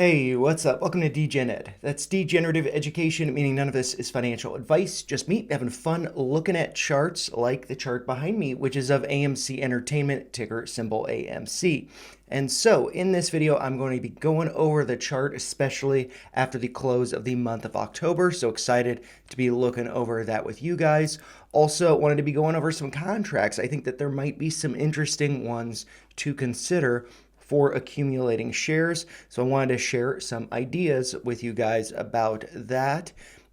Hey, what's up? Welcome to DGenEd. That's degenerative education, meaning none of this is financial advice, just me having fun looking at charts like the chart behind me, which is of AMC Entertainment, ticker symbol AMC. And so in this video, I'm going to be going over the chart, especially after the close of the month of October. So excited to be looking over that with you guys. Also wanted to be going over some contracts. I think that there might be some interesting ones to consider for accumulating shares. So I wanted to share some ideas with you guys about that.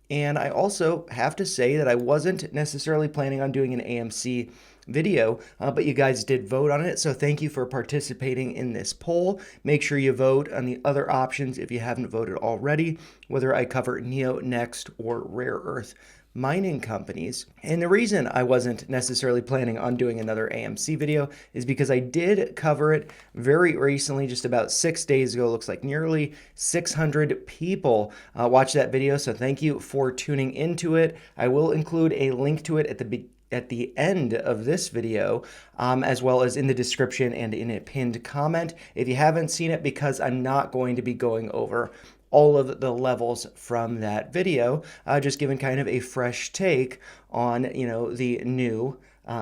And I also have to say that I wasn't necessarily planning on doing an AMC video, but you guys did vote on it. So thank you for participating in this poll. Make sure you vote on the other options if you haven't voted already, whether I cover NEO next or rare earth mining companies. And the reason I wasn't necessarily planning on doing another AMC video is because I did cover it very recently, just about 6 days ago. Looks like nearly 600 people watched that video, so thank you for tuning into it. I will include a link to it at the end of this video, as well as in the description and in a pinned comment if you haven't seen it, because I'm not going to be going over all of the levels from that video, just giving kind of a fresh take on, the new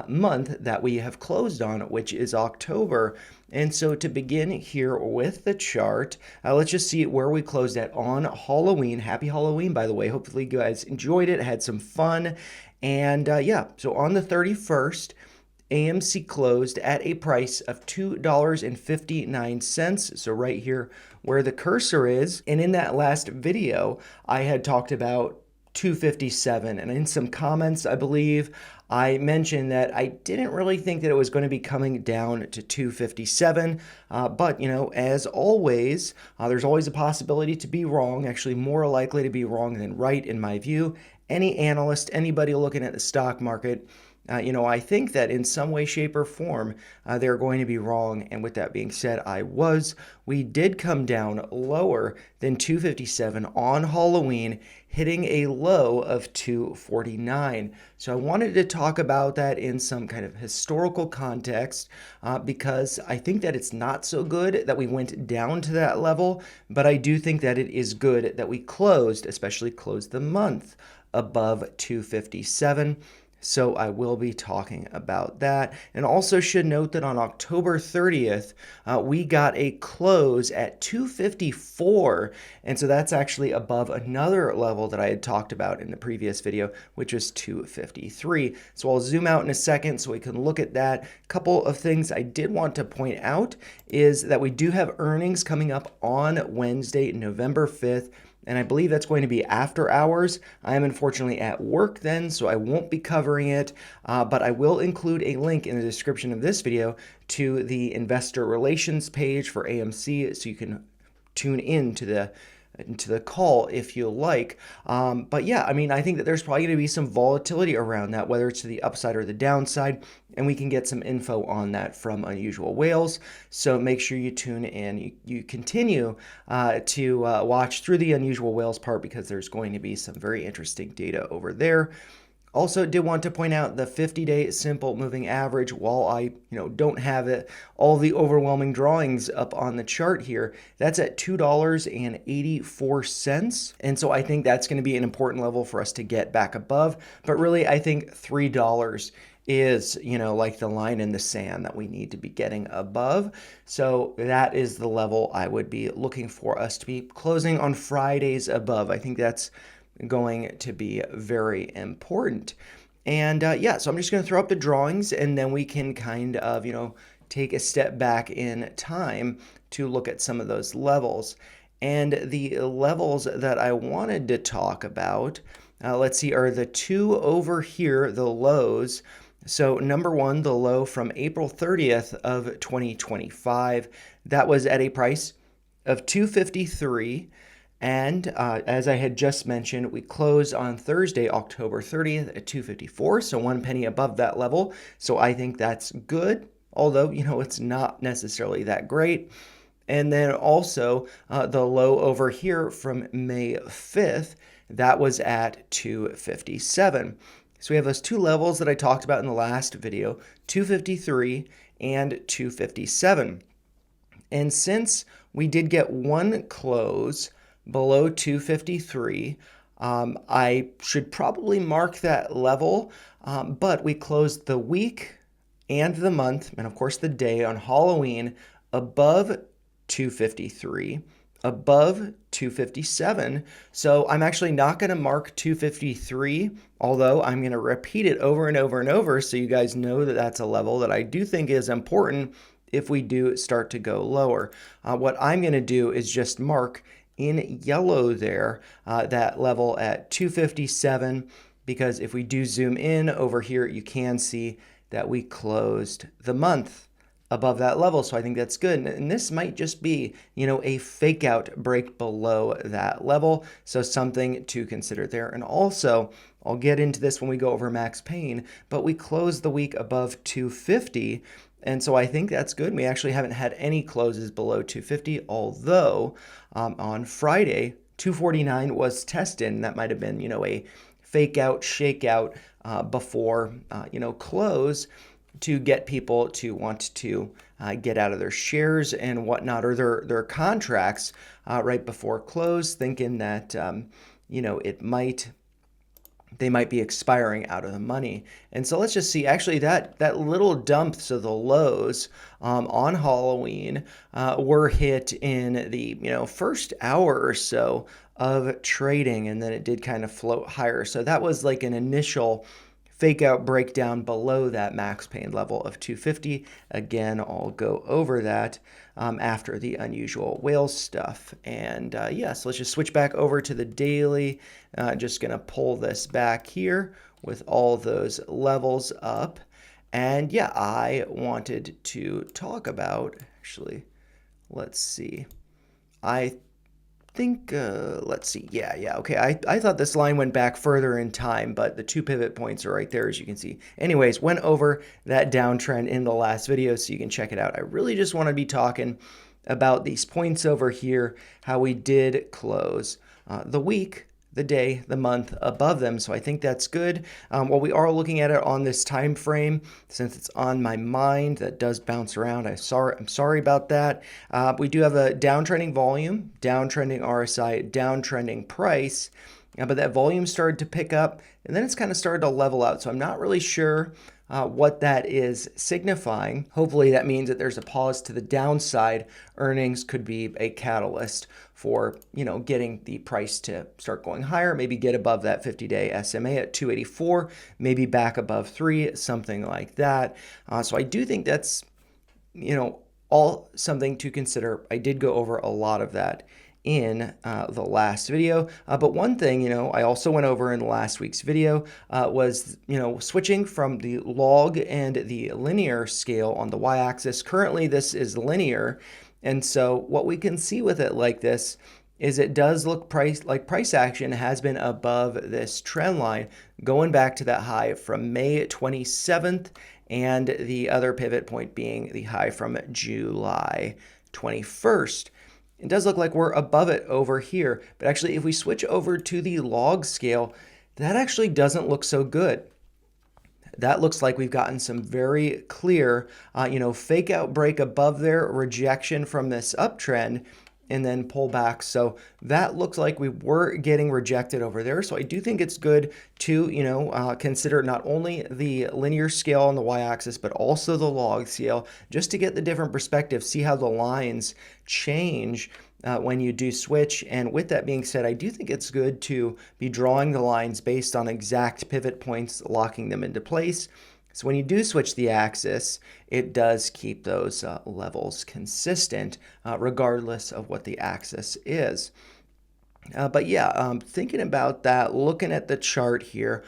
month that we have closed on, which is October. And so to begin here with the chart, let's just see where we closed at on Halloween. Happy Halloween, by the way. Hopefully you guys enjoyed it, had some fun. And yeah, so on the 31st, AMC closed at a price of $2.59. So right here where the cursor is. And in that last video, I had talked about 257. And in some comments, I believe, I mentioned that I didn't really think that it was going to be coming down to 257. But, as always, there's always a possibility to be wrong, actually more likely to be wrong than right in my view. Any analyst, anybody looking at the stock market, I think that in some way, shape, or form, they're going to be wrong. And with that being said, we did come down lower than 257 on Halloween, hitting a low of 249. So I wanted to talk about that in some kind of historical context, because I think that it's not so good that we went down to that level, but I do think that it is good that we especially closed the month above 257. So I will be talking about that. And also should note that on October 30th, we got a close at 254. And so that's actually above another level that I had talked about in the previous video, which was 253. So I'll zoom out in a second so we can look at that. A couple of things I did want to point out is that we do have earnings coming up on Wednesday, November 5th. And I believe that's going to be after hours. I am unfortunately at work then, so I won't be covering it, but I will include a link in the description of this video to the investor relations page for AMC, so you can tune in to the call if you like. But yeah, I think that there's probably going to be some volatility around that, whether it's to the upside or the downside, and we can get some info on that from Unusual Whales. So make sure you tune in. You continue to watch through the Unusual Whales part, because there's going to be some very interesting data over there. Also did want to point out the 50-day simple moving average. While I don't have all the overwhelming drawings up on the chart here, that's at $2.84. And so I think that's going to be an important level for us to get back above. But really, I think $3 is, like the line in the sand that we need to be getting above. So that is the level I would be looking for us to be closing on Fridays above. I think that's going to be very important. And yeah, so I'm just going to throw up the drawings, and then we can kind of, take a step back in time to look at some of those levels. And the levels that I wanted to talk about, let's see, are the two over here, the lows. So number one, the low from April 30th of 2025, that was at a price of 253. And as I had just mentioned, we closed on Thursday, October 30th at 254, so 1 penny above that level. So I think that's good, although, it's not necessarily that great. And then also the low over here from May 5th, that was at 257. So we have those two levels that I talked about in the last video, 253 and 257. And since we did get one close below 253. I should probably mark that level, but we closed the week and the month, and of course the day on Halloween above 253, above 257. So I'm actually not going to mark 253, although I'm going to repeat it over and over and over so you guys know that that's a level that I do think is important if we do start to go lower. What I'm going to do is just mark in yellow there that level at 257, because if we do zoom in over here, you can see that we closed the month above that level. So I think that's good. And this might just be, a fake out break below that level. So something to consider there. And also, I'll get into this when we go over max pain, but we closed the week above 250. And so I think that's good. We actually haven't had any closes below 250, although on Friday, 249 was tested, and that might have been, a fake out, shake out before, close to get people to want to get out of their shares and whatnot, or their contracts right before close, thinking that, they might be expiring out of the money. And so let's just see, actually that little dump, so the lows on Halloween were hit in the first hour or so of trading, and then it did kind of float higher. So that was like an initial fake out breakdown below that max pain level of 250. Again, I'll go over that after the unusual whale stuff. And so let's just switch back over to the daily. Just going to pull this back here with all those levels up. And I wanted to talk about, actually, let's see. I think, let's see. Okay. I thought this line went back further in time, but the 2 pivot points are right there, as you can see. Anyways, went over that downtrend in the last video, so you can check it out. I really just want to be talking about these points over here, how we did close the week, the day, the month above them. So I think that's good. While we are looking at it on this time frame, since it's on my mind, that does bounce around. I'm sorry about that. We do have a downtrending volume, downtrending RSI, downtrending price, but that volume started to pick up, and then it's kind of started to level out. So I'm not really sure what that is signifying. Hopefully that means that there's a pause to the downside. Earnings could be a catalyst for, getting the price to start going higher, maybe get above that 50-day SMA at 284, maybe back above 3, something like that. So I do think that's, all something to consider. I did go over a lot of that in the last video. But one thing, I also went over in last week's video was, switching from the log and the linear scale on the y-axis. Currently, this is linear. And so what we can see with it like this is it does look like price action has been above this trend line, going back to that high from May 27th, and the other pivot point being the high from July 21st. It does look like we're above it over here, but actually if we switch over to the log scale, that actually doesn't look so good. That looks like we've gotten some very clear, fake out break above there, rejection from this uptrend, and then pull back. So that looks like we were getting rejected over there. So I do think it's good to, consider not only the linear scale on the y-axis, but also the log scale, just to get the different perspective, see how the lines change when you do switch. And with that being said, I do think it's good to be drawing the lines based on exact pivot points, locking them into place. So when you do switch the axis, it does keep those levels consistent regardless of what the axis is. Thinking about that, looking at the chart here,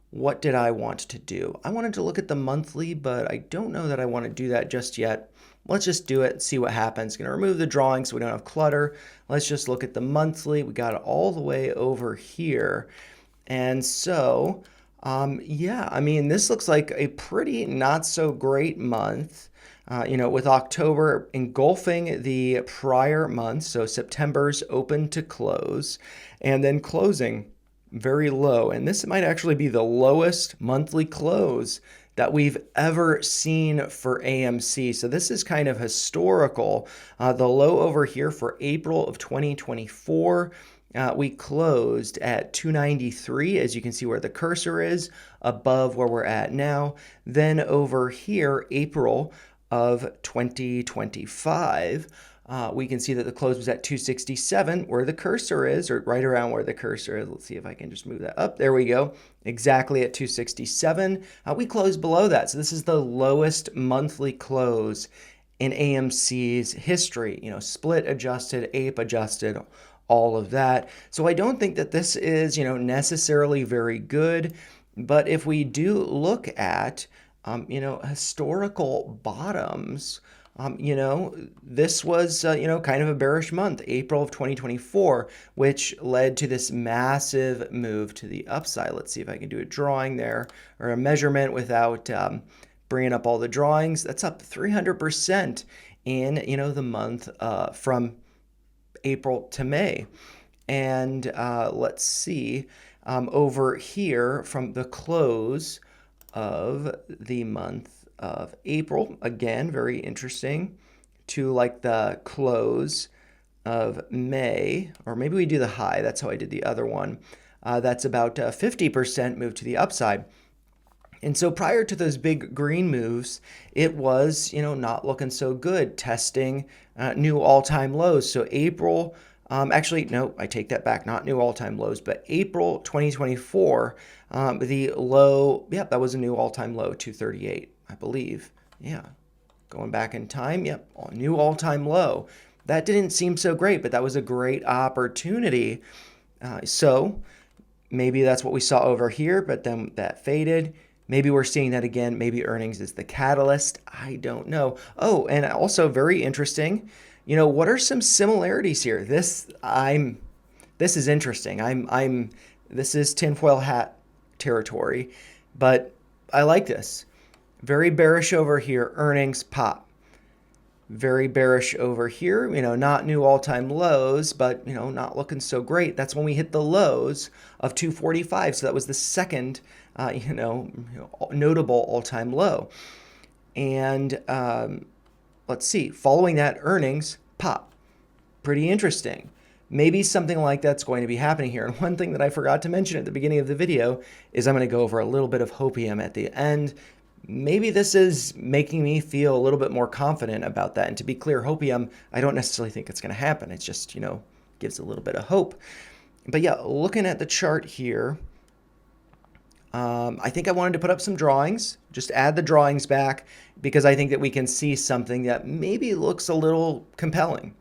what did I want to do? I wanted to look at the monthly, but I don't know that I want to do that just yet. Let's just do it, see what happens. Going to remove the drawing so we don't have clutter. Let's just look at the monthly. We got it all the way over here. And so, this looks like a pretty not so great month. With October engulfing the prior month, so September's open to close, and then closing very low. And this might actually be the lowest monthly close that we've ever seen for AMC. So this is kind of historical. The low over here for April of 2024, we closed at 293, as you can see where the cursor is, above where we're at now. Then over here, April of 2025, we can see that the close was at 267, where the cursor is, or right around where the cursor is. Let's see if I can just move that up. There we go. Exactly at 267. We closed below that. So this is the lowest monthly close in AMC's history. Split adjusted, ape adjusted, all of that. So I don't think that this is, necessarily very good. But if we do look at, historical bottoms, this was, kind of a bearish month, April of 2024, which led to this massive move to the upside. Let's see if I can do a drawing there or a measurement without bringing up all the drawings. That's up 300% in, the month from April to May. And let's see, over here from the close of the month of April, again, very interesting, to like the close of May, or maybe we do the high. That's how I did the other one. That's about 50% move to the upside. And so prior to those big green moves, it was, not looking so good, testing new all-time lows. So April, actually, no, I take that back, not new all-time lows, but April 2024, the low, yep, that was a new all-time low, 238, I believe. Yeah, going back in time, yep, new all-time low. That didn't seem so great, but that was a great opportunity. So maybe that's what we saw over here, but then that faded. Maybe we're seeing that again. Maybe earnings is the catalyst. I don't know. Oh, and also very interesting. What are some similarities here? This is interesting. This is tinfoil hat territory, but I like this. Very bearish over here. Earnings pop. Very bearish over here. Not new all-time lows, but not looking so great. That's when we hit the lows of 245. So that was the second notable all-time low. And let's see, following that, earnings pop. Pretty interesting. Maybe something like that's going to be happening here. And one thing that I forgot to mention at the beginning of the video is I'm going to go over a little bit of hopium at the end. Maybe this is making me feel a little bit more confident about that. And to be clear, hopium, I don't necessarily think it's going to happen. It's just, gives a little bit of hope. But yeah, looking at the chart here, I think I wanted to put up some drawings, just add the drawings back, because I think that we can see something that maybe looks a little compelling.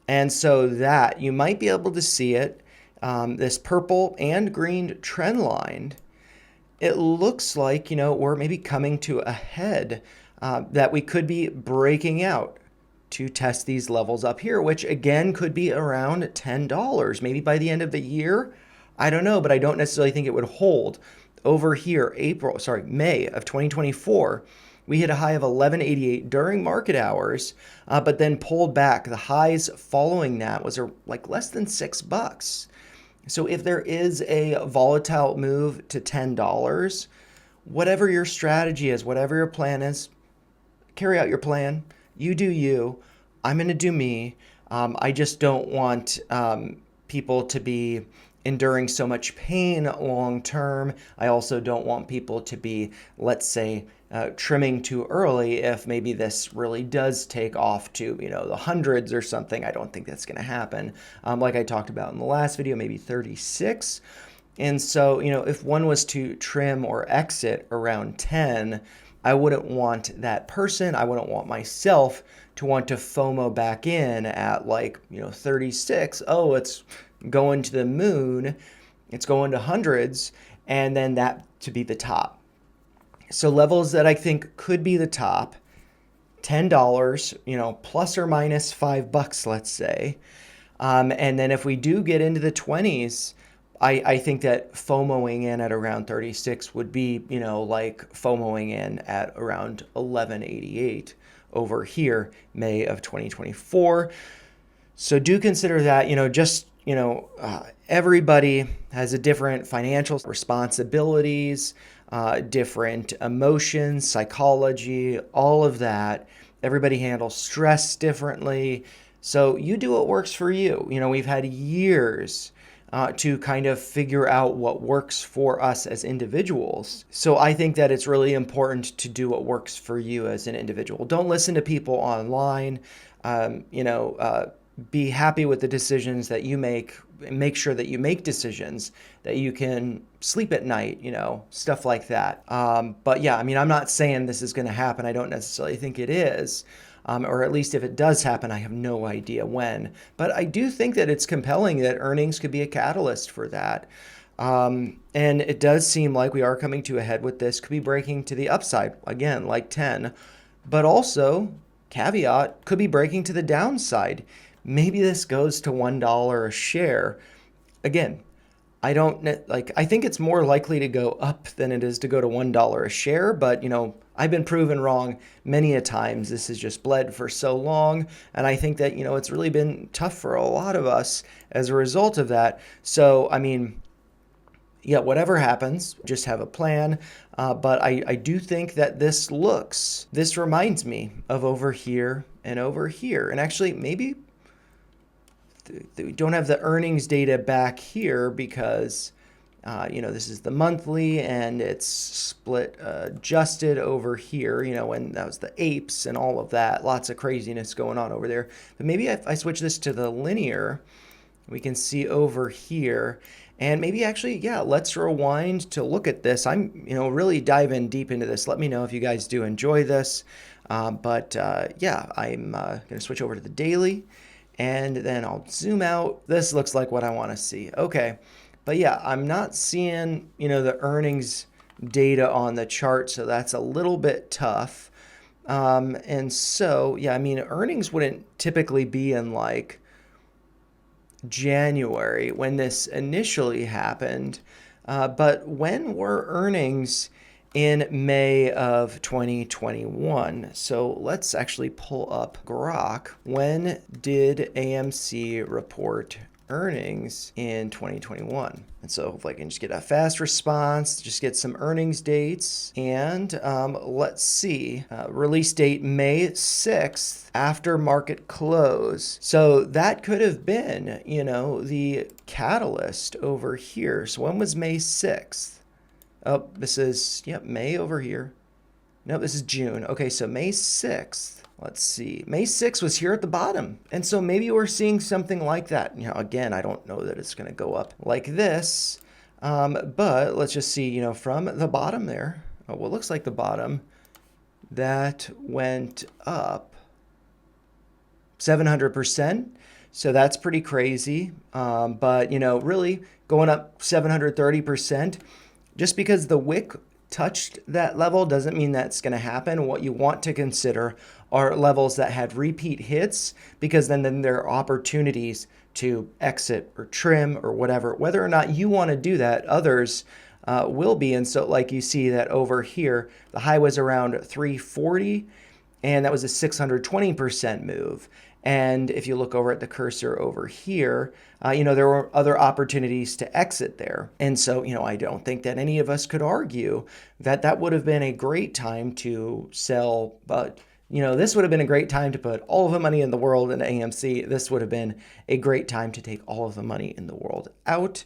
And so that you might be able to see it, this purple and green trend line. It looks like, we're maybe coming to a head, that we could be breaking out to test these levels up here, which again could be around $10, maybe by the end of the year. I don't know, but I don't necessarily think it would hold. Over here, May of 2024, we hit a high of 1188 during market hours, but then pulled back. The highs following that was like less than $6. So if there is a volatile move to $10, whatever your strategy is, whatever your plan is, carry out your plan. You do you. I'm going to do me. I just don't want people to be enduring so much pain long term. I also don't want people to be, let's say, trimming too early if maybe this really does take off to, the hundreds or something. I don't think that's going to happen. Like I talked about in the last video, maybe 36. And so, if one was to trim or exit around 10, I wouldn't want that person, I wouldn't want myself to want to FOMO back in at 36. Oh, it's going to the moon, it's going to hundreds, and then that to be the top. So levels that I think could be the top, $10, plus or minus $5, let's say. And then if we do get into the 20s, I think that FOMOing in at around 36 would be, like FOMOing in at around 1188 over here, May of 2024. So do consider that, just everybody has a different financial responsibilities, different emotions, psychology, all of that. Everybody handles stress differently. So you do what works for you. We've had years to kind of figure out what works for us as individuals. So I think that it's really important to do what works for you as an individual. Don't listen to people online. Be happy with the decisions that you make. Make sure that you make decisions that you can sleep at night, stuff like that. But yeah, I'm not saying this is going to happen. I don't necessarily think it is. Or at least if it does happen, I have no idea when. But I do think that it's compelling that earnings could be a catalyst for that. And it does seem like we are coming to a head with this. Could be breaking to the upside, again, like 10. But also, caveat, could be breaking to the downside. Maybe this goes to $1 a share. Again, I think it's more likely to go up than it is to go to $1 a share, but I've been proven wrong many a times. This has just bled for so long, and I think that it's really been tough for a lot of us as a result of that. So yeah, whatever happens, just have a plan. But I do think that this reminds me of over here and over here. And actually, maybe we don't have the earnings data back here because, this is the monthly and it's split adjusted over here, when that was the apes and all of that. Lots of craziness going on over there. But maybe if I switch this to the linear, we can see over here. And maybe actually, yeah, let's rewind to look at this. I'm, really diving deep into this. Let me know if you guys do enjoy this. Yeah, I'm going to switch over to the daily. And then I'll zoom out. This looks like what I want to see. Okay. But yeah, I'm not seeing, the earnings data on the chart. So that's a little bit tough. And so, yeah, earnings wouldn't typically be in like January when this initially happened. But when were earnings in May of 2021? So let's actually pull up Grok. When did AMC report earnings in 2021? And so hopefully I can just get a fast response, just get some earnings dates. And let's see, release date May 6th after market close. So that could have been, the catalyst over here. So when was May 6th? Oh, this is, May over here. No, this is June. Okay, so May 6th. Let's see. May 6th was here at the bottom. And so maybe we're seeing something like that. Again, I don't know that it's going to go up like this. But let's just see, from the bottom there. Oh, well, it looks like the bottom that went up 700%. So that's pretty crazy. But, really going up 730%. Just because the wick touched that level doesn't mean that's going to happen. What you want to consider are levels that had repeat hits, because then there are opportunities to exit or trim or whatever. Whether or not you want to do that, others will be. And so like you see that over here, the high was around 340, and that was a 620% move. And if you look over at the cursor over here, there were other opportunities to exit there. And so, I don't think that any of us could argue that that would have been a great time to sell. But, this would have been a great time to put all of the money in the world into AMC. This would have been a great time to take all of the money in the world out,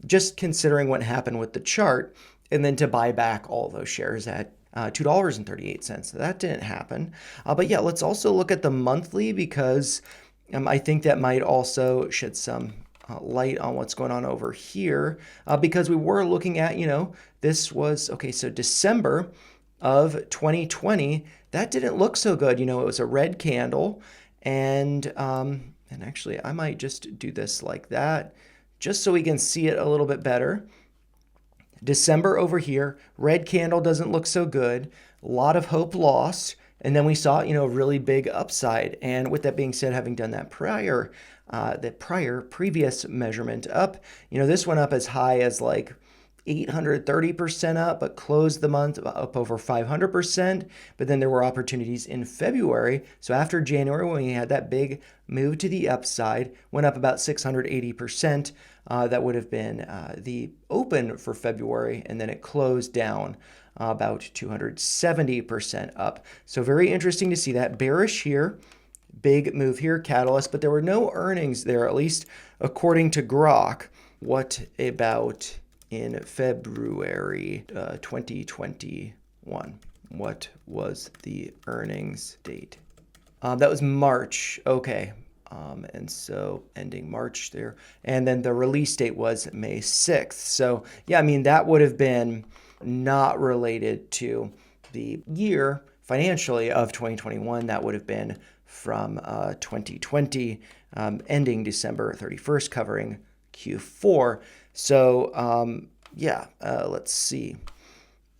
just considering what happened with the chart, and then to buy back all those shares at $2.38. That didn't happen. But yeah, let's also look at the monthly, because I think that might also shed some light on what's going on over here, because we were looking at, this was, okay, so December of 2020, that didn't look so good. It was a red candle, and actually I might just do this like that, just so we can see it a little bit better. December over here, red candle doesn't look so good. A lot of hope lost. And then we saw, a really big upside. And with that being said, having done that previous measurement up, this went up as high as like 830% up, but closed the month up over 500%. But then there were opportunities in February. So after January, when we had that big move to the upside, went up about 680%. That would have been the open for February, and then it closed down about 270% up. So very interesting to see that. Bearish here, big move here, catalyst, but there were no earnings there, at least according to Grok. What about in February 2021? What was the earnings date? That was March. Okay. And so ending March there. And then the release date was May 6th. So, yeah, I mean, that would have been not related to the year financially of 2021. That would have been from 2020, ending December 31st, covering Q4. So, let's see.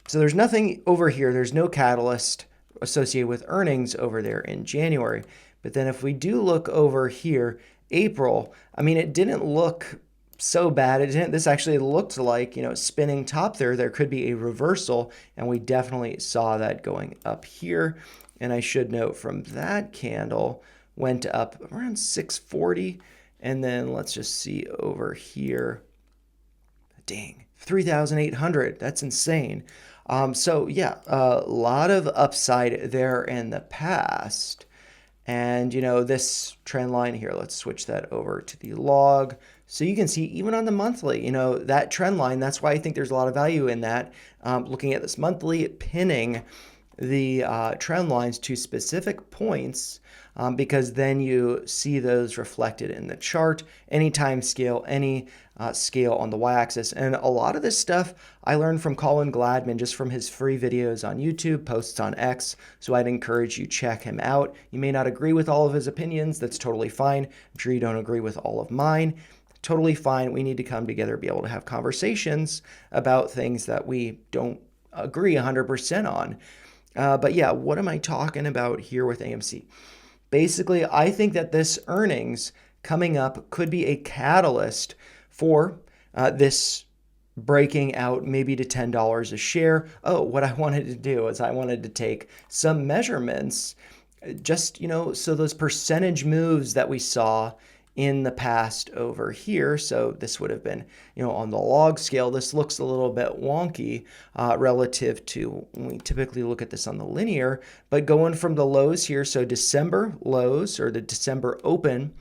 So there's nothing over here. There's no catalyst associated with earnings over there in January. But then if we do look over here, April, I mean, it didn't look so bad. This actually looked like, spinning top there. There could be a reversal, and we definitely saw that going up here. And I should note from that candle went up around 640. And then let's just see over here. Dang, 3,800. That's insane. So yeah, a lot of upside there in the past. And, this trend line here, let's switch that over to the log. So you can see even on the monthly, that trend line, that's why I think there's a lot of value in that. Looking at this monthly, pinning the trend lines to specific points, because then you see those reflected in the chart, any time scale, any scale on the y-axis. And a lot of this stuff I learned from Colin Gladman, just from his free videos on YouTube, posts on X. So I'd encourage you check him out. You may not agree with all of his opinions. That's totally fine. I'm sure you don't agree with all of mine. Totally fine. We need to come together, be able to have conversations about things that we don't agree 100% on. But yeah, what am I talking about here with AMC? Basically, I think that this earnings coming up could be a catalyst for this breaking out maybe to $10 a share. Oh, what I wanted to do is I wanted to take some measurements, just, so those percentage moves that we saw in the past over here. So this would have been, on the log scale. This looks a little bit wonky relative to when we typically look at this on the linear, but going from the lows here, so December lows or the December open,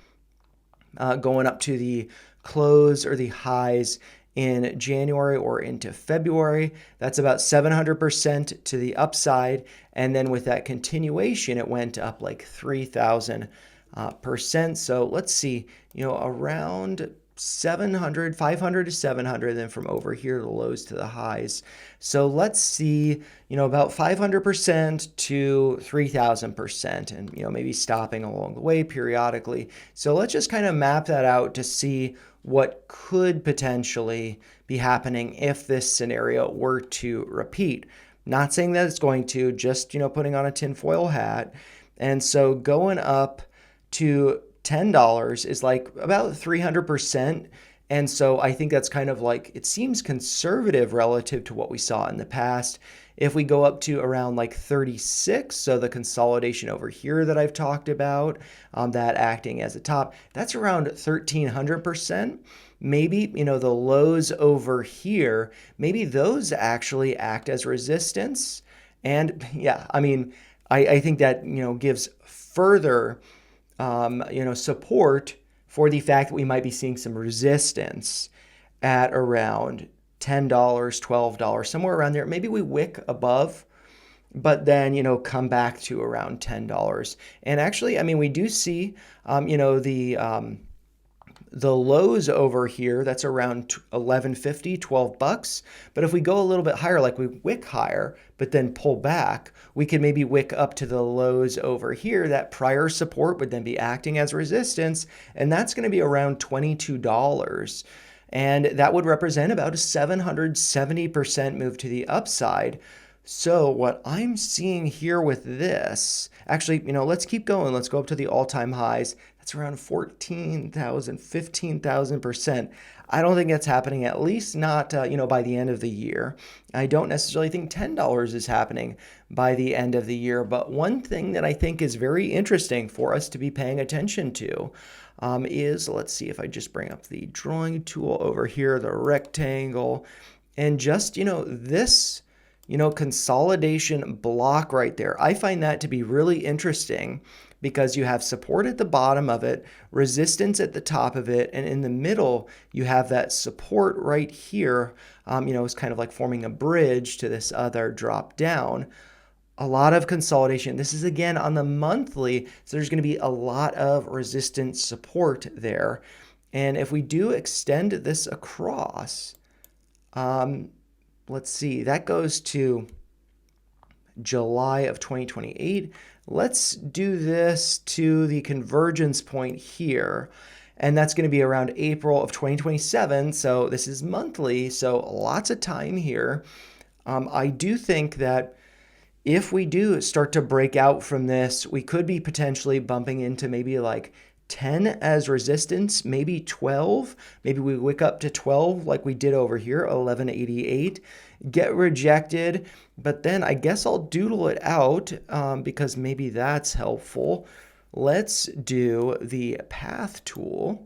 going up to the close or the highs in January or into February. That's about 700% to the upside. And then with that continuation, it went up like 3,000%. So let's see, around 700, 500 to 700, then from over here, the lows to the highs. So let's see, about 500% to 3,000%, and, maybe stopping along the way periodically. So let's just kind of map that out to see what could potentially be happening if this scenario were to repeat. Not saying that it's going to, just, putting on a tinfoil hat. And so going up to $10 is like about 300%. And so I think that's kind of like, it seems conservative relative to what we saw in the past. If we go up to around like 36, so the consolidation over here that I've talked about, that acting as a top, that's around 1,300%. Maybe, the lows over here, maybe those actually act as resistance. And yeah, I mean, I think that, gives further support for the fact that we might be seeing some resistance at around $10, $12, somewhere around there. Maybe we wick above, but then, come back to around $10. And actually, I mean, we do see, the lows over here, that's around $11.50, $12. But if we go a little bit higher, like we wick higher, but then pull back, we could maybe wick up to the lows over here. That prior support would then be acting as resistance, and that's going to be around $22. And that would represent about a 770% move to the upside. So what I'm seeing here with this, actually, let's keep going. Let's go up to the all-time highs. That's it's around 14,000, 15,000%. I don't think that's happening, at least not, by the end of the year. I don't necessarily think $10 is happening by the end of the year. But one thing that I think is very interesting for us to be paying attention to is, let's see if I just bring up the drawing tool over here, the rectangle, and just, this, consolidation block right there. I find that to be really interesting because you have support at the bottom of it, resistance at the top of it, and in the middle, you have that support right here. It's kind of like forming a bridge to this other drop down. A lot of consolidation. This is again on the monthly, so there's going to be a lot of resistance support there. And if we do extend this across, let's see, that goes to July of 2028. Let's do this to the convergence point here. And that's going to be around April of 2027. So this is monthly, so lots of time here. I do think that if we do start to break out from this, we could be potentially bumping into maybe like 10 as resistance, maybe 12. Maybe we wick up to 12 like we did over here, 1188. Get rejected, but then I guess I'll doodle it out because maybe that's helpful. Let's do the path tool.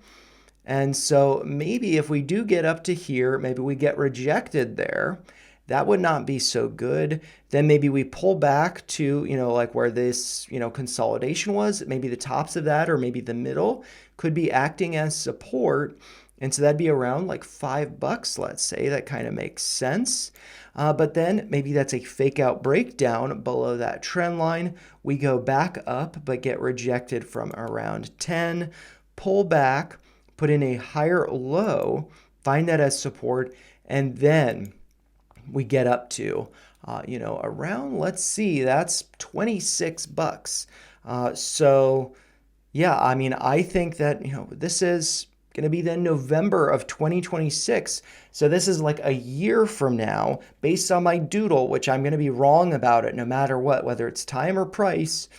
And so maybe if we do get up to here, maybe we get rejected there. That would not be so good. Then maybe we pull back to, like where this, consolidation was. Maybe the tops of that or maybe the middle could be acting as support. And so that'd be around like $5, let's say. That kind of makes sense. But then maybe that's a fake out breakdown below that trend line. We go back up, but get rejected from around 10. Pull back, put in a higher low, find that as support, and then we get up to, around, let's see, that's $26. So yeah, I mean, I think that, this is going to be then November of 2026. So this is like a year from now, based on my doodle, which I'm going to be wrong about it no matter what, whether it's time or price.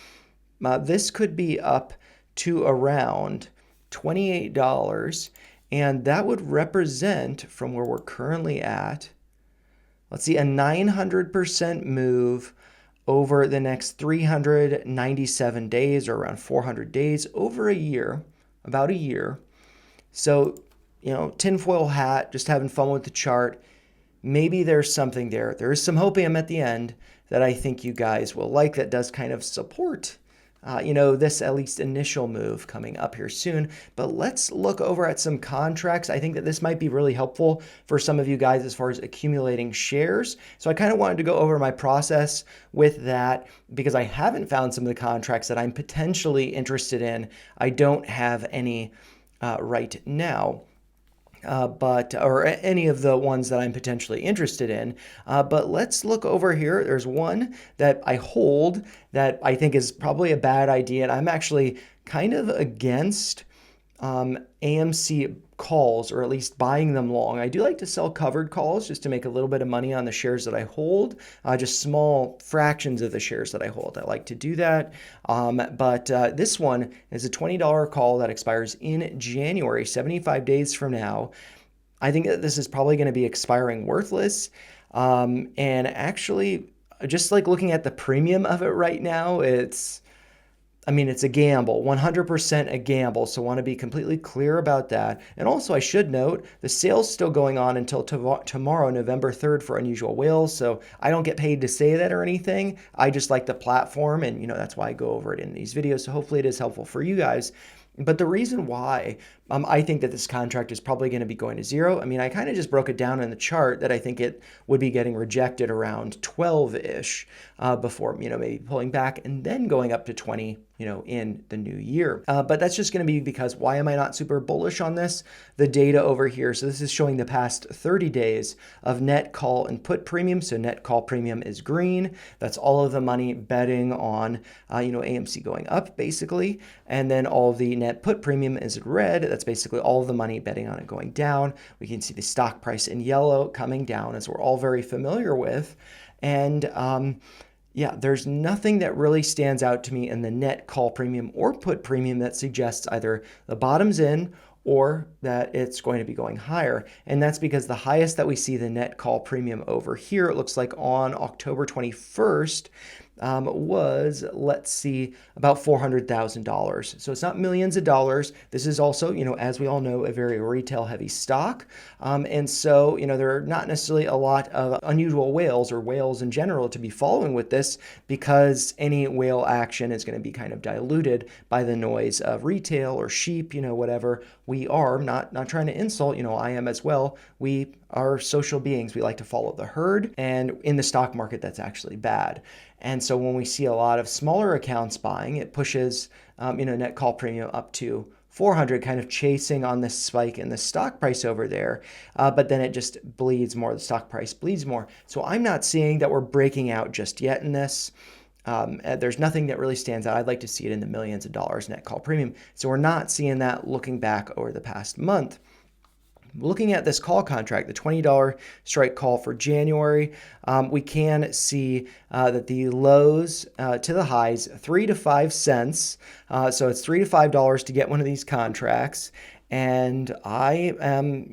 This could be up to around $28. And that would represent, from where we're currently at, let's see, a 900% move over the next 397 days, or around 400 days, over a year, about a year. So, tinfoil hat, just having fun with the chart. Maybe there's something there. There is some hopium at the end that I think you guys will like that does kind of support this at least initial move coming up here soon. But let's look over at some contracts. I think that this might be really helpful for some of you guys as far as accumulating shares. So I kind of wanted to go over my process with that because I haven't found some of the contracts that I'm potentially interested in. I don't have any right now. Or any of the ones that I'm potentially interested in. But let's look over here. There's one that I hold that I think is probably a bad idea. And I'm actually kind of against AMC calls, or at least buying them long. I do like to sell covered calls just to make a little bit of money on the shares that I hold, just small fractions of the shares that I hold. I like to do that. But this one is a $20 call that expires in January, 75 days from now. I think that this is probably going to be expiring worthless. And actually, just like looking at the premium of it right now, it's a gamble, 100% a gamble. So I want to be completely clear about that. And also I should note the sale's still going on until tomorrow, November 3rd for Unusual Whales. So I don't get paid to say that or anything. I just like the platform, and that's why I go over it in these videos. So hopefully it is helpful for you guys. But the reason why I think that this contract is probably going to be going to zero, I kind of just broke it down in the chart that I think it would be getting rejected around 12-ish before, maybe pulling back and then going up to 20, in the new year. But that's just going to be because why am I not super bullish on this? The data over here. So this is showing the past 30 days of net call and put premium. So net call premium is green. That's all of the money betting on, AMC going up basically. And then all the net put premium is red. That's basically all of the money betting on it going down. We can see the stock price in yellow coming down, as we're all very familiar with. And, Yeah, there's nothing that really stands out to me in the net call premium or put premium that suggests either the bottom's in or that it's going to be going higher. And that's because the highest that we see the net call premium over here, it looks like on October 21st, was, let's see, about $400,000. So it's not millions of dollars. This is also, as we all know, a very retail heavy stock. And so, there are not necessarily a lot of unusual whales or whales in general to be following with this, because any whale action is going to be kind of diluted by the noise of retail or sheep, whatever. We are not trying to insult, I am as well. We are social beings. We like to follow the herd. And in the stock market, that's actually bad. And so when we see a lot of smaller accounts buying, it pushes, net call premium up to 400, kind of chasing on this spike in the stock price over there. But then it just bleeds more. The stock price bleeds more. So I'm not seeing that we're breaking out just yet in this. There's nothing that really stands out. I'd like to see it in the millions of dollars net call premium. So we're not seeing that looking back over the past month. Looking at this call contract, the $20 strike call for January, we can see that the lows to the highs, 3 to 5 cents. So it's $3 to $5 to get one of these contracts. And I am,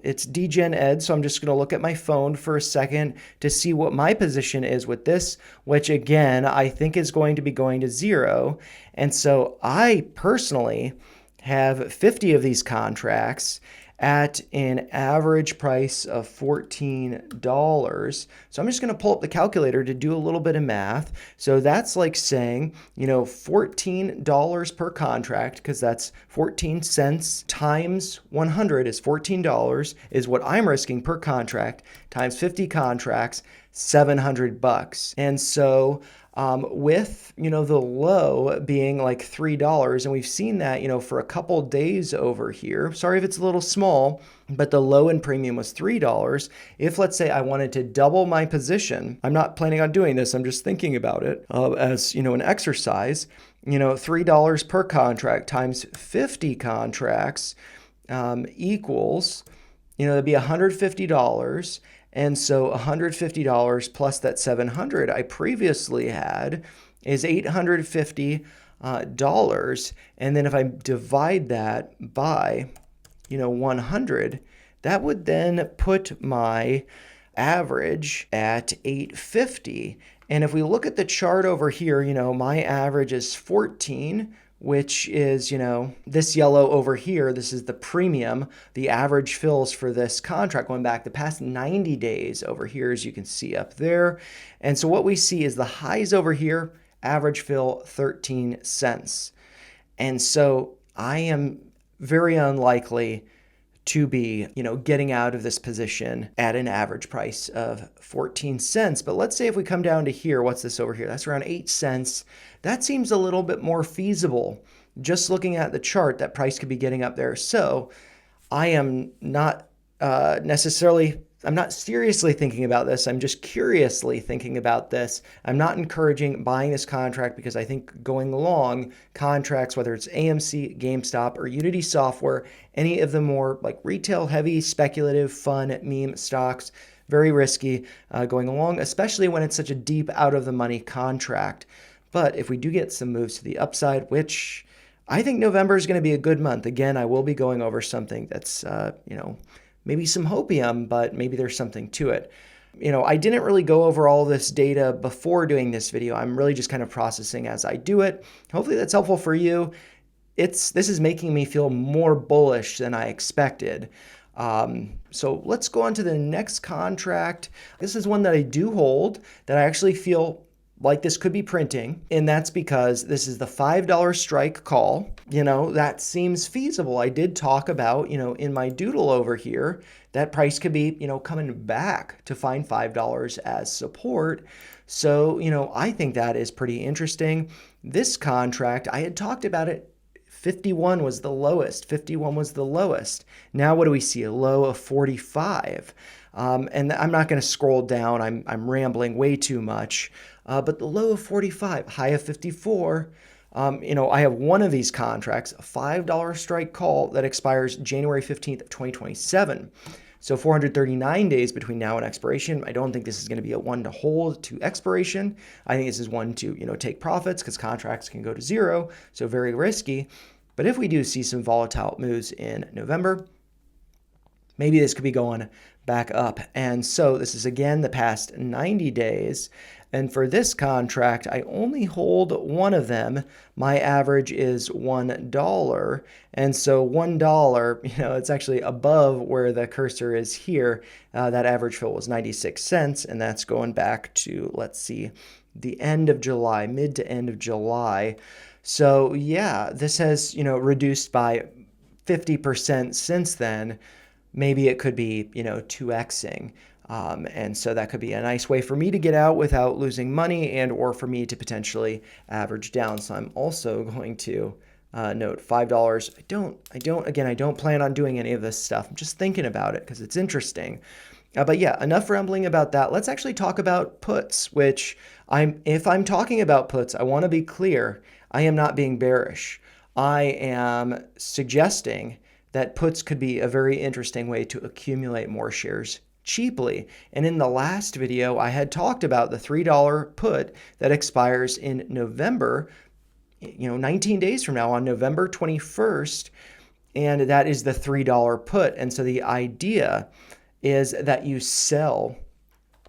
it's DGen Ed, so I'm just going to look at my phone for a second to see what my position is with this, which again, I think is going to be going to zero. And so I personally have 50 of these contracts at an average price of $14. So I'm just going to pull up the calculator to do a little bit of math. So that's like saying, $14 per contract, because that's 14 cents times 100 is $14, is what I'm risking per contract, times 50 contracts, $700. And so with, the low being like $3, and we've seen that, for a couple days over here. Sorry if it's a little small, but the low in premium was $3. If, let's say, I wanted to double my position, I'm not planning on doing this, I'm just thinking about it as, an exercise, $3 per contract times 50 contracts equals, it'd be $150. And so $150 plus that $700 I previously had is $850. And then if I divide that by, 100, that would then put my average at $850. And if we look at the chart over here, my average is 14, which is, this yellow over here, this is the premium, the average fills for this contract going back the past 90 days over here, as you can see up there. And so what we see is the highs over here, average fill 13 cents. And so I am very unlikely to be, getting out of this position at an average price of 14 cents. But let's say if we come down to here, what's this over here? That's around 8 cents. That seems a little bit more feasible. Just looking at the chart, that price could be getting up there. So I am not I'm not seriously thinking about this. I'm just curiously thinking about this. I'm not encouraging buying this contract because I think going long contracts, whether it's AMC, GameStop, or Unity Software, any of the more like retail heavy, speculative, fun meme stocks, very risky going along, especially when it's such a deep out of the money contract. But if we do get some moves to the upside, which I think November is going to be a good month. Again, I will be going over something that's, maybe some hopium, but maybe there's something to it. I didn't really go over all this data before doing this video. I'm really just kind of processing as I do it. Hopefully that's helpful for you. This is making me feel more bullish than I expected. So let's go on to the next contract. This is one that I do hold that I actually feel like this could be printing, and that's because this is the $5 strike call. That seems feasible. I did talk about, in my doodle over here, that price could be, coming back to find $5 as support. So, I think that is pretty interesting. This contract, I had talked about it. 51 was the lowest. 51 was the lowest. Now what do we see? A low of 45. And I'm not going to scroll down. I'm rambling way too much. But the low of 45, high of 54. I have one of these contracts, a $5 strike call that expires January 15th of 2027. So 439 days between now and expiration. I don't think this is going to be a one to hold to expiration. I think this is one to, take profits because contracts can go to zero. So very risky. But if we do see some volatile moves in November, maybe this could be going back up. And so this is again the past 90 days. And for this contract, I only hold one of them. My average is $1. And so $1, it's actually above where the cursor is here. That average fill was 96 cents. And that's going back to, let's see, the end of July, mid to end of July. So yeah, this has, reduced by 50% since then. Maybe it could be, 2xing. And so that could be a nice way for me to get out without losing money and or for me to potentially average down. So I'm also going to note $5. I don't plan on doing any of this stuff. I'm just thinking about it because it's interesting. But yeah, enough rambling about that. Let's actually talk about puts, which if I'm talking about puts, I want to be clear. I am not being bearish. I am suggesting that puts could be a very interesting way to accumulate more shares cheaply. And in the last video, I had talked about the $3 put that expires in November, 19 days from now on November 21st. And that is the $3 put. And so the idea is that you sell.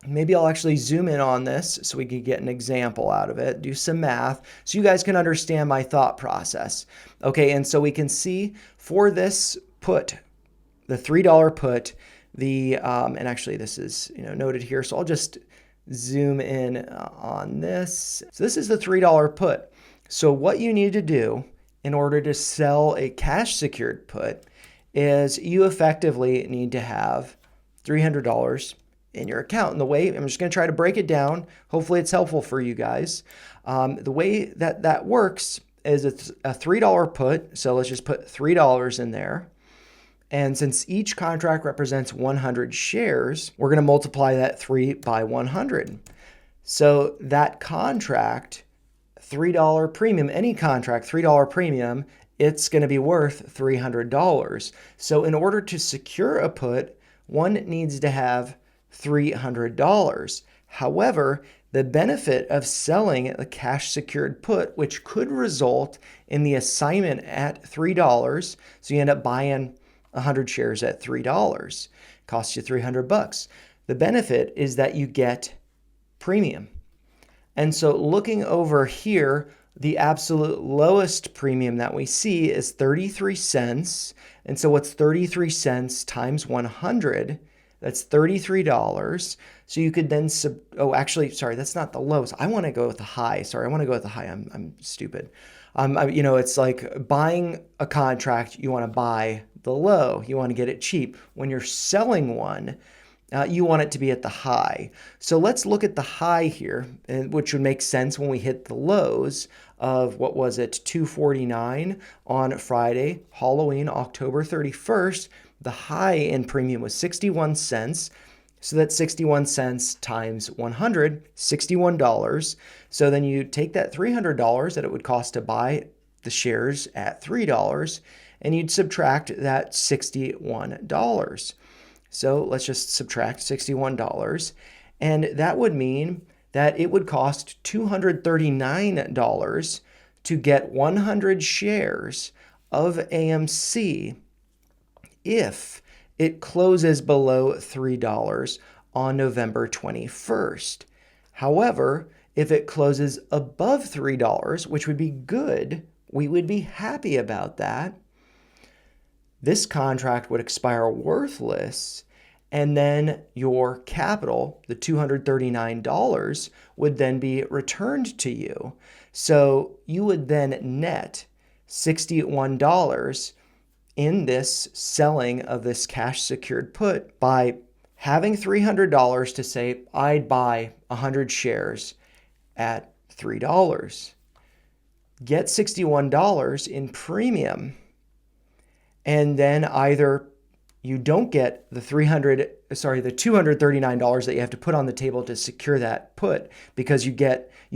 Maybe I'll actually zoom in on this so we can get an example out of it, do some math, so you guys can understand my thought process. Okay, and so we can see for this put, the $3 put, and actually this is noted here, so I'll just zoom in on this. So this is the $3 put. So what you need to do in order to sell a cash secured put is you effectively need to have $300 in your account. And the way, I'm just going to try to break it down. Hopefully it's helpful for you guys. The way that works is it's a $3 put. So let's just put $3 in there. And since each contract represents 100 shares, we're going to multiply that 3 by 100. So that contract, $3 premium, any contract, $3 premium, it's going to be worth $300. So in order to secure a put, one needs to have $300. However, the benefit of selling a cash secured put, which could result in the assignment at $3, so you end up buying 100 shares at $3, costs you $300. The benefit is that you get premium. And so looking over here, the absolute lowest premium that we see is 33 cents. And so what's 33 cents times 100? That's $33. So you could then that's not the lowest. I want to go with the high. Sorry, I want to go with the high. I'm stupid. It's like buying a contract. You want to buy the low. You want to get it cheap. When you're selling one, you want it to be at the high. So let's look at the high here, which would make sense when we hit the lows of, what was it, $2.49 on Friday, Halloween, October 31st. The high in premium was 61 cents. So that's 61 cents times 100, $61. So then you take that $300 that it would cost to buy the shares at $3, and you'd subtract that $61. So let's just subtract $61. And that would mean that it would cost $239 to get 100 shares of AMC if it closes below $3 on November 21st. However, if it closes above $3, which would be good, we would be happy about that, this contract would expire worthless, and then your capital, the $239, would then be returned to you. So you would then net $61 in this selling of this cash secured put by having $300 to say, I'd buy 100 shares at $3. Get $61 in premium, and then either you don't get the $239 that you have to put on the table to secure that put, because you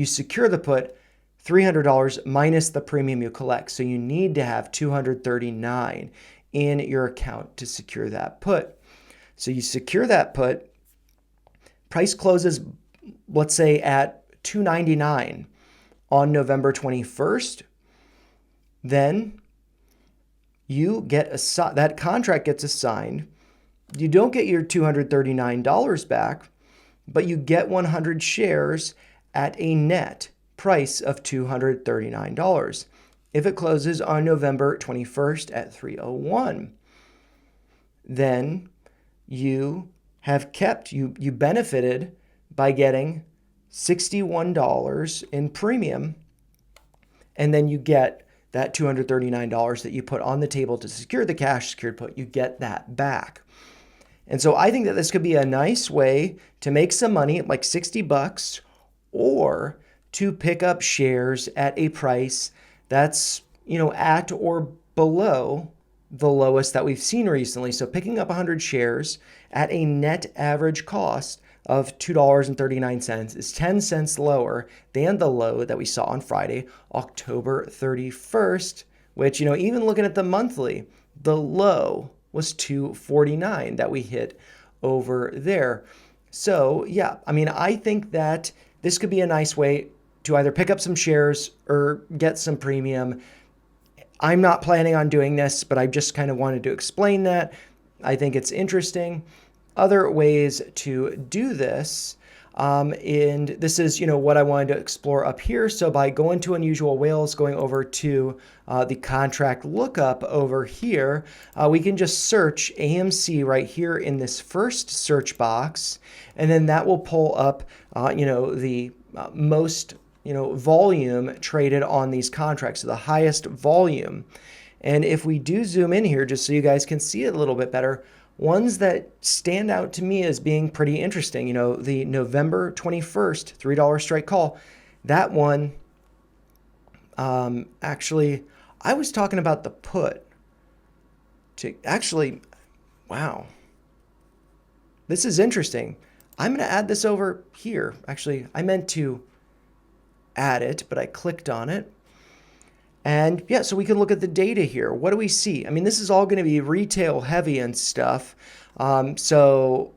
secure the put $300 minus the premium you collect. So you need to have $239 in your account to secure that put. So you secure that put, price closes, let's say at $2.99 on November 21st, then you get that contract gets assigned. You don't get your $239 back, but you get 100 shares at a net price of $239 if it closes on November 21st at 3:01. Then you you benefited by getting $61 in premium, and then you get that $239 that you put on the table to secure the cash secured put, you get that back. And so I think that this could be a nice way to make some money, like $60, or to pick up shares at a price that's, at or below the lowest that we've seen recently. So picking up 100 shares at a net average cost of $2.39 is 10 cents lower than the low that we saw on Friday, October 31st, which, even looking at the monthly, the low was $2.49 that we hit over there. So yeah, I think that this could be a nice way to either pick up some shares or get some premium. I'm not planning on doing this, but I just kind of wanted to explain that. I think it's interesting. Other ways to do this, and this is, what I wanted to explore up here. So by going to Unusual Whales, going over to the contract lookup over here, we can just search AMC right here in this first search box, and then that will pull up, the most, volume traded on these contracts, so the highest volume. And if we do zoom in here, just so you guys can see it a little bit better, ones that stand out to me as being pretty interesting, the November 21st $3 strike call, that one, actually, I was talking about the put. Wow. This is interesting. I'm going to add this over here. Actually, I meant to add it, but I clicked on it. And yeah, so we can look at the data here. What do we see? This is all going to be retail heavy and stuff. So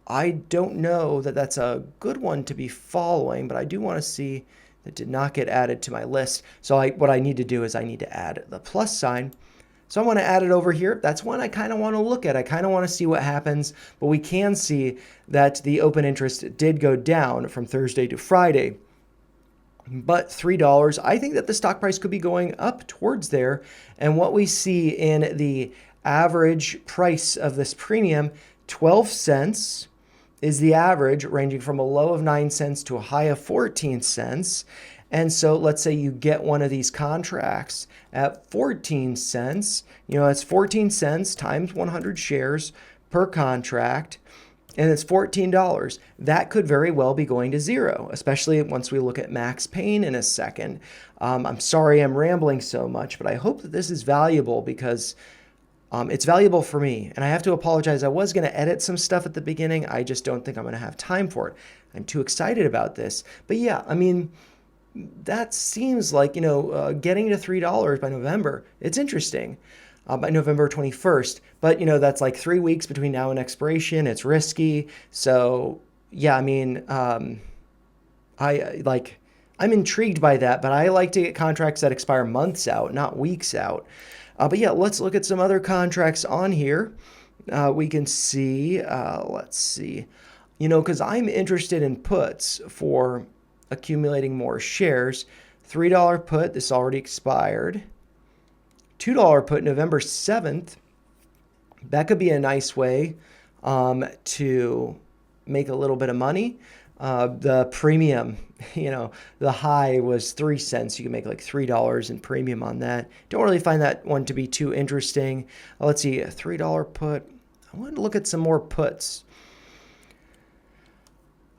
I don't know that that's a good one to be following, but I do want to see that did not get added to my list. So what I need to do is I need to add the plus sign. So I want to add it over here. That's one I kind of want to look at. I kind of want to see what happens, but we can see that the open interest did go down from Thursday to Friday. But $3, I think that the stock price could be going up towards there. And what we see in the average price of this premium, 12 cents is the average, ranging from a low of 9 cents to a high of 14 cents. And so let's say you get one of these contracts at 14 cents, that's 14 cents times 100 shares per contract, and it's $14. That could very well be going to zero, especially once we look at max pain in a second. I'm sorry I'm rambling so much, but I hope that this is valuable because it's valuable for me. And I have to apologize. I was going to edit some stuff at the beginning. I just don't think I'm going to have time for it. I'm too excited about this. But yeah, that seems like, getting to $3 by November. It's interesting. By November 21st. But, that's like 3 weeks between now and expiration. It's risky. So, yeah, I'm intrigued by that, but I like to get contracts that expire months out, not weeks out. But yeah, let's look at some other contracts on here. We can see, let's see, because I'm interested in puts for accumulating more shares. $3 put, this already expired. $2 put November 7th. That could be a nice way to make a little bit of money. The premium, the high was 3 cents. You can make like $3 in premium on that. Don't really find that one to be too interesting. Let's see, a $3 put. I want to look at some more puts.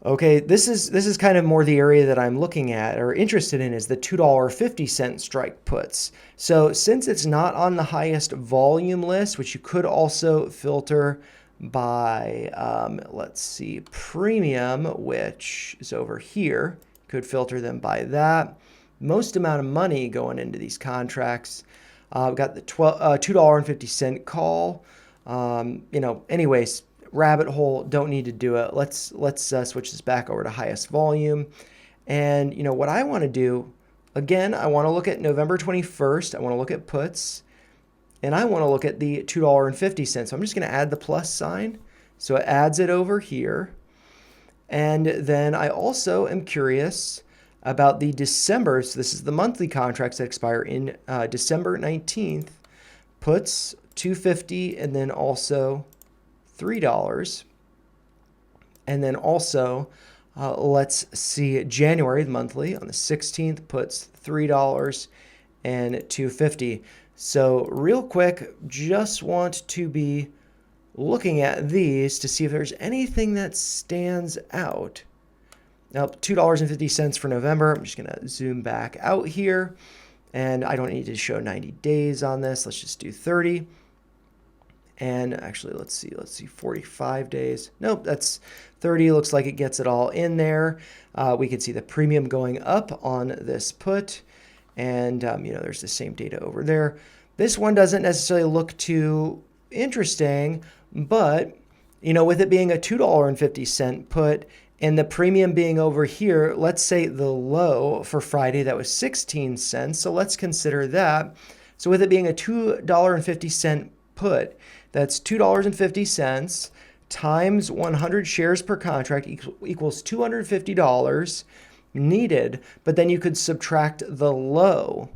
Okay, this is kind of more the area that I'm looking at or interested in is the $2.50 strike puts. So since it's not on the highest volume list, which you could also filter by, let's see, premium, which is over here, could filter them by that. Most amount of money going into these contracts. We've got the $2.50 call. Anyways, rabbit hole, don't need to do it. Let's switch this back over to highest volume. And what I want to do, again, I want to look at November 21st. I want to look at puts, and I want to look at the $2.50. So I'm just going to add the plus sign. So it adds it over here. And then I also am curious about the December. So this is the monthly contracts that expire in December 19th. Puts $2.50 and then also $3. And then also, let's see, January, the monthly, on the 16th, puts $3 and $2.50. So real quick, just want to be looking at these to see if there's anything that stands out. Now, $2.50 for November. I'm just going to zoom back out here. And I don't need to show 90 days on this. Let's just do 30. And actually, let's see, 45 days. Nope, that's 30. Looks like it gets it all in there. We can see the premium going up on this put. And, there's the same data over there. This one doesn't necessarily look too interesting, but, with it being a $2.50 put, and the premium being over here, let's say the low for Friday, that was 16 cents. So let's consider that. So with it being a $2.50 put, that's $2.50 times 100 shares per contract equals $250 needed. But then you could subtract the low,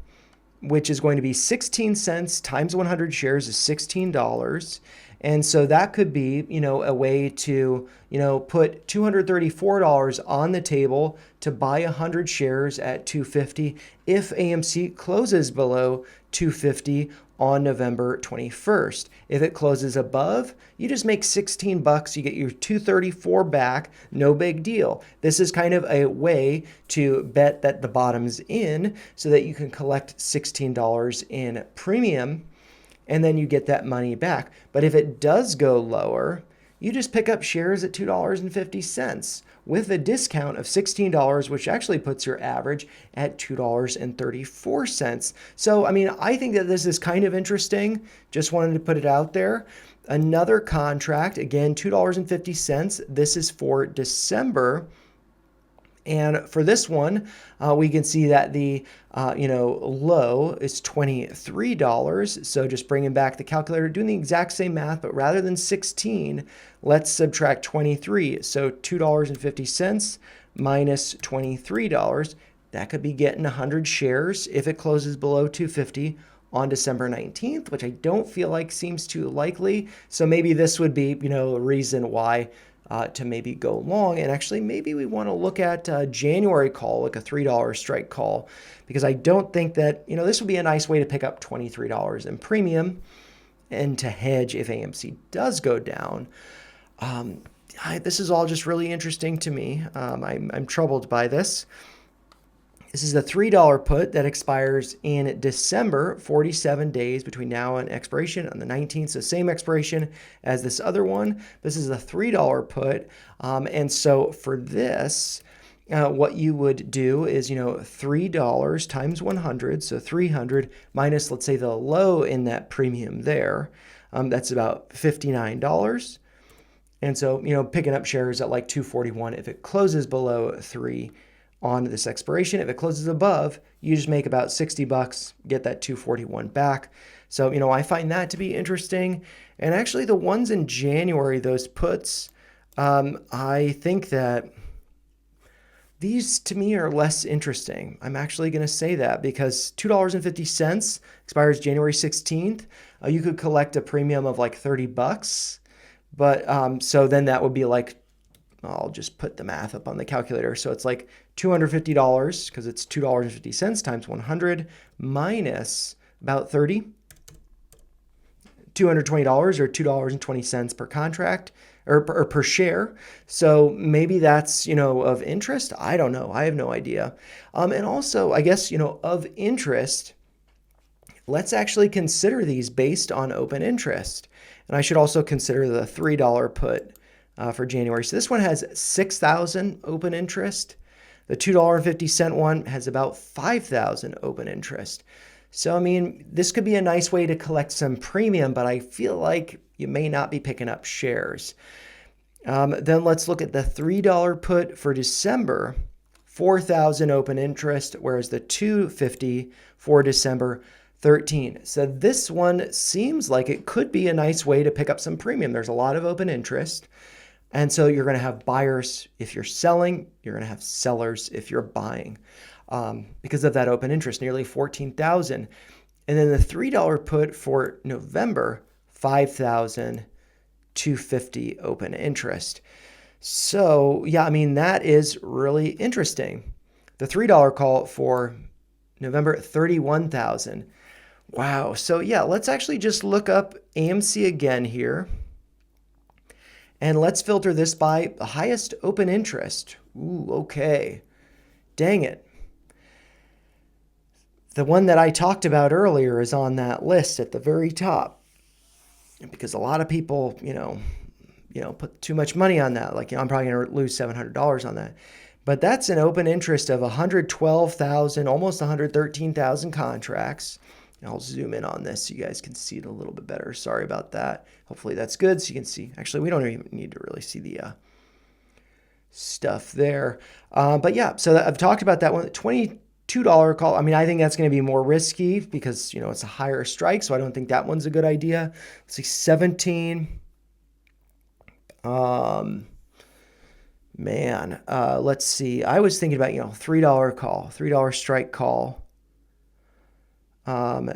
which is going to be 16 cents times 100 shares is $16. And so that could be, a way to, put $234 on the table to buy 100 shares at $2.50 if AMC closes below $2.50 on November 21st. If it closes above, you just make $16. You get your $234 back. No big deal. This is kind of a way to bet that the bottom's in so that you can collect $16 in premium, and then you get that money back. But if it does go lower, you just pick up shares at $2.50 with a discount of $16, which actually puts your average at $2.34. So, I think that this is kind of interesting. Just wanted to put it out there. Another contract, again, $2.50. This is for December. And for this one, we can see that the low is $23. So just bringing back the calculator, doing the exact same math, but rather than 16, let's subtract 23. So $2.50 minus $23. That could be getting 100 shares if it closes below $2.50 on December 19th, which I don't feel like seems too likely. So maybe this would be, a reason why to maybe go long. And actually, maybe we want to look at a January call, like a $3 strike call, because I don't think that, this would be a nice way to pick up $23 in premium and to hedge if AMC does go down. This is all just really interesting to me. I'm troubled by this. This is the $3 put that expires in December, 47 days between now and expiration on the 19th. So same expiration as this other one. This is a $3 put. And so for this, what you would do is, $3 times 100. So 300 minus, let's say, the low in that premium there. That's about $59. And so, picking up shares at like $241 if it closes below 3 on this expiration. If it closes above, you just make about $60, get that $241 back. So, I find that to be interesting. And actually the ones in January, those puts, I think that these to me are less interesting. I'm actually going to say that because $2.50 expires January 16th. You could collect a premium of like $30. But so then that would be like, I'll just put the math up on the calculator. So it's like $250 because it's $2.50 times 100 minus about 30, $220 or $2.20 per contract or per share. So maybe that's, of interest. I don't know. I have no idea. And also, I guess, of interest, let's actually consider these based on open interest. And I should also consider the $3 put for January. So this one has 6,000 open interest. The $2.50 one has about 5,000 open interest. So, I mean, this could be a nice way to collect some premium, but I feel like you may not be picking up shares. Then let's look at the $3 put for December, 4,000 open interest, whereas the 250 for December, 13. So this one seems like it could be a nice way to pick up some premium. There's a lot of open interest. And so you're going to have buyers if you're selling, you're going to have sellers if you're buying because of that open interest, nearly 14,000. And then the $3 put for November, 5,000, 250 open interest. So, yeah, I mean, that is really interesting. The $3 call for November, 31,000. Wow. So, yeah, let's actually just look up AMC again here. And let's filter this by the highest open interest. Ooh, okay. Dang it. The one that I talked about earlier is on that list at the very top. Because a lot of people, put too much money on that. Like, I'm probably going to lose $700 on that. But that's an open interest of 112,000, almost 113,000 contracts. I'll zoom in on this so you guys can see it a little bit better. Sorry about that. Hopefully that's good so you can see. Actually, we don't even need to really see the stuff there. But yeah, so I've talked about that one. $22 call. I mean, I think that's going to be more risky because, it's a higher strike. So I don't think that one's a good idea. Let's see, 17. Let's see. I was thinking about, $3 call, $3 strike call.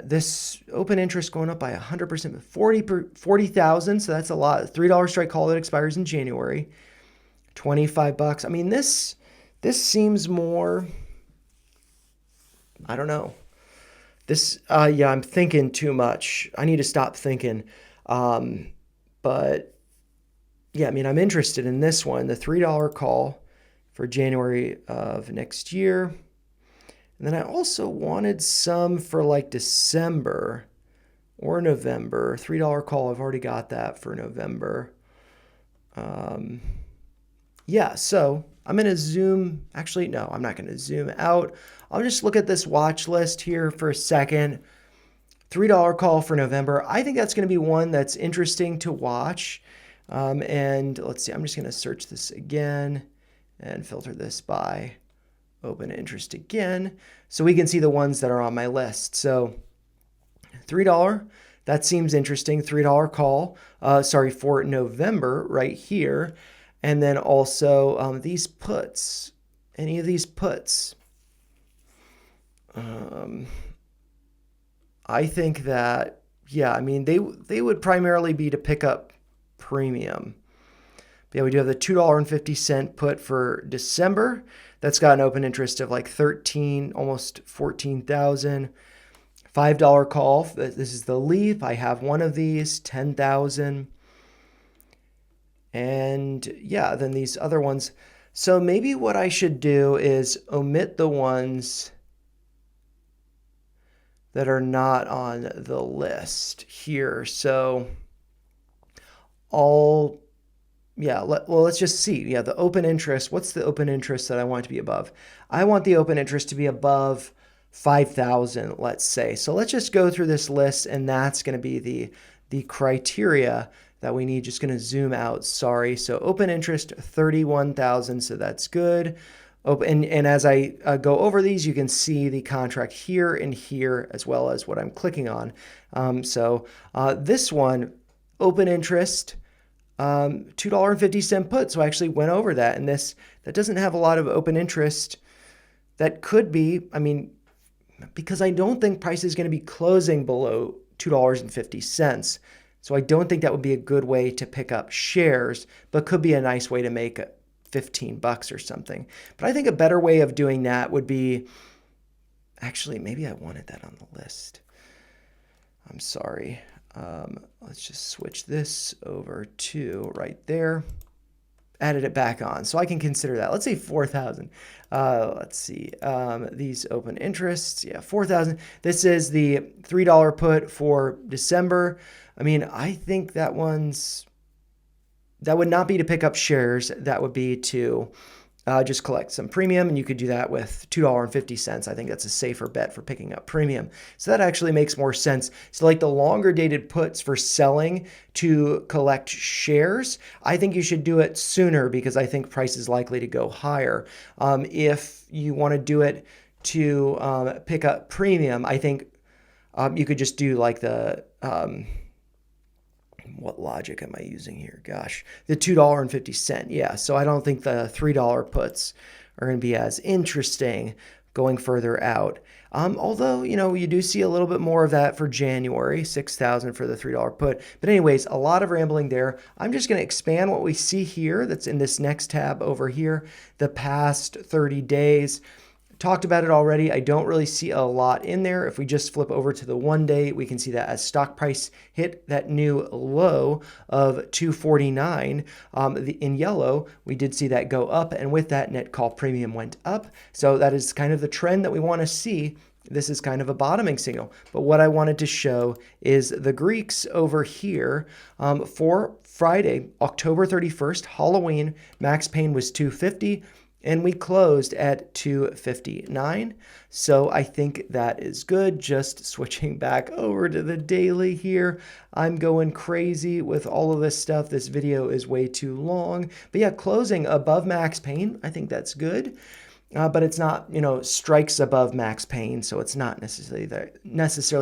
This open interest going up by 100%, 40,000. So that's a lot. $3 strike call that expires in January. $25. I mean, this seems more, I don't know. I'm thinking too much. I need to stop thinking. But yeah, I mean, I'm interested in this one, the $3 call for January of next year. And then I also wanted some for like December or November. $3 call, I've already got that for November. So I'm going to zoom. Actually, no, I'm not going to zoom out. I'll just look at this watch list here for a second. $3 call for November. I think that's going to be one that's interesting to watch. And let's see, I'm just going to search this again and filter this by open interest again, so we can see the ones that are on my list. So $3, that seems interesting. $3 call, for November right here. And then also these puts, any of these puts. I think that, they would primarily be to pick up premium. But yeah, we do have the $2.50 put for December. That's got an open interest of like 13, almost 14,000. $5 call. This is the Leap. I have one of these, 10,000. And yeah, then these other ones. So maybe what I should do is omit the ones that are not on the list here. So let's just see. Yeah, the open interest. What's the open interest that I want to be above? I want the open interest to be above 5,000, let's say. So let's just go through this list, and that's going to be the criteria that we need. Just going to zoom out. Sorry. So open interest 31,000. So that's good. And as I go over these, you can see the contract here and here as well as what I'm clicking on. This one, open interest. $2.50 put. So I actually went over that. And that doesn't have a lot of open interest. That could be, because I don't think price is going to be closing below $2.50. So I don't think that would be a good way to pick up shares, but could be a nice way to make $15 or something. But I think a better way of doing that would be, actually, maybe I wanted that on the list. I'm sorry. Let's just switch this over to right there. Added it back on. So I can consider that. Let's say 4,000. Let's see. These open interests. Yeah, 4,000. This is the $3 put for December. I think that would not be to pick up shares. That would be to just collect some premium, and you could do that with $2.50. I think that's a safer bet for picking up premium. So that actually makes more sense. So like the longer dated puts for selling to collect shares, I think you should do it sooner because I think price is likely to go higher. If you want to do it to pick up premium, I think you could just do like the what logic am I using here? Gosh, the $2.50. Yeah, so I don't think the $3 puts are going to be as interesting going further out. Although, you do see a little bit more of that for January, 6,000 for the $3 put. But anyways, a lot of rambling there. I'm just going to expand what we see here that's in this next tab over here, the past 30 days. Talked about it already. I don't really see a lot in there. If we just flip over to the 1 day, we can see that as stock price hit that new low of 249 in yellow, we did see that go up, and with that, net call premium went up. So that is kind of the trend that we want to see. This is kind of a bottoming signal. But what I wanted to show is the Greeks over here for Friday, October 31st, Halloween, max pain was 250. And we closed at 259. So I think that is good. Just switching back over to the daily here. I'm going crazy with all of this stuff. This video is way too long. But yeah, closing above max pain, I think that's good. But it's not, strikes above max pain, so it's not necessarily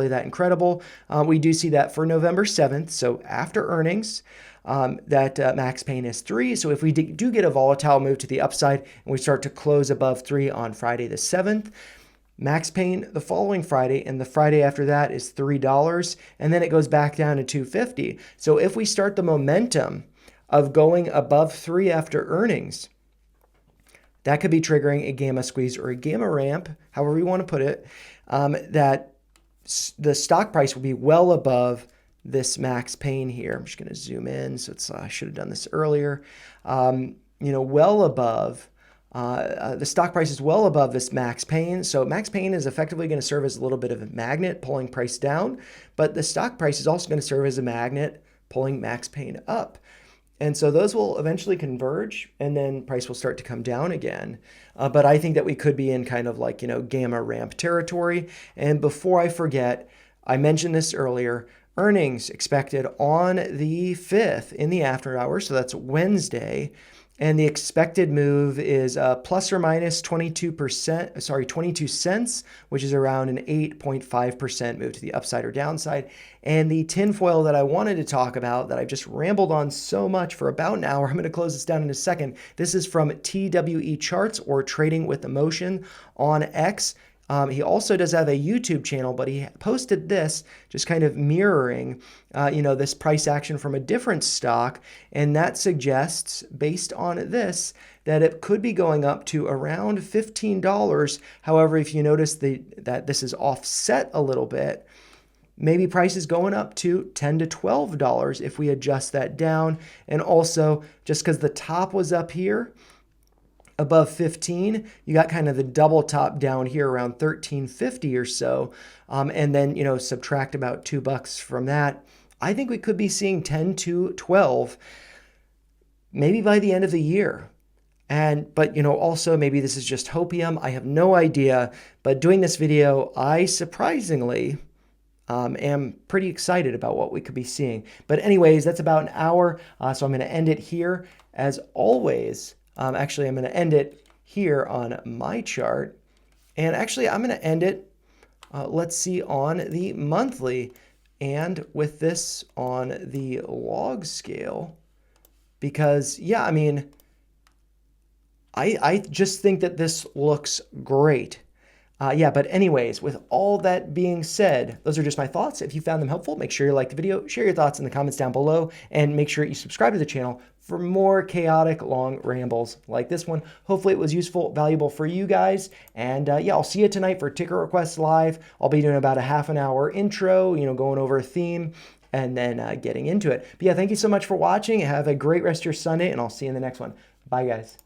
that incredible. We do see that for November 7th, so after earnings, that max pain is 3. So if we do get a volatile move to the upside and we start to close above 3 on Friday the 7th, max pain the following Friday and the Friday after that is $3, and then it goes back down to 250. So if we start the momentum of going above 3 after earnings, that could be triggering a gamma squeeze or a gamma ramp, however you want to put it, that the stock price will be well above this max pain here. I'm just going to zoom in. So I should have done this earlier. Well above, the stock price is well above this max pain. So max pain is effectively going to serve as a little bit of a magnet pulling price down, but the stock price is also going to serve as a magnet pulling max pain up. And so those will eventually converge, and then price will start to come down again. But I think that we could be in kind of like, gamma ramp territory. And before I forget, I mentioned this earlier, earnings expected on the 5th in the after hours. So that's Wednesday. And the expected move is plus or minus 22 cents, which is around an 8.5% move to the upside or downside. And the tinfoil that I wanted to talk about that I've just rambled on so much for about an hour, I'm going to close this down in a second. This is from TWE Charts, or Trading with Emotion on X. He also does have a YouTube channel, but he posted this just kind of mirroring, this price action from a different stock. And that suggests, based on this, that it could be going up to around $15. However, if you notice that this is offset a little bit, maybe price is going up to $10 to $12 if we adjust that down. And also, just because the top was up here, above 15, you got kind of the double top down here around 13.50 or so. And then, subtract about $2 from that. I think we could be seeing 10 to 12, maybe by the end of the year. But also maybe this is just hopium. I have no idea. But doing this video, I surprisingly am pretty excited about what we could be seeing. But anyways, that's about an hour. So I'm going to end it here. As always, actually, I'm going to end it here on my chart. And actually, I'm going to end it, let's see, on the monthly and with this on the log scale. Because, yeah, I just think that this looks great. But anyways, with all that being said, those are just my thoughts. If you found them helpful, make sure you like the video, share your thoughts in the comments down below, and make sure you subscribe to the channel for more chaotic long rambles like this one. Hopefully it was useful, valuable for you guys. And I'll see you tonight for Ticker Requests Live. I'll be doing about a half an hour intro, going over a theme and then getting into it. But yeah, thank you so much for watching. Have a great rest of your Sunday, and I'll see you in the next one. Bye, guys.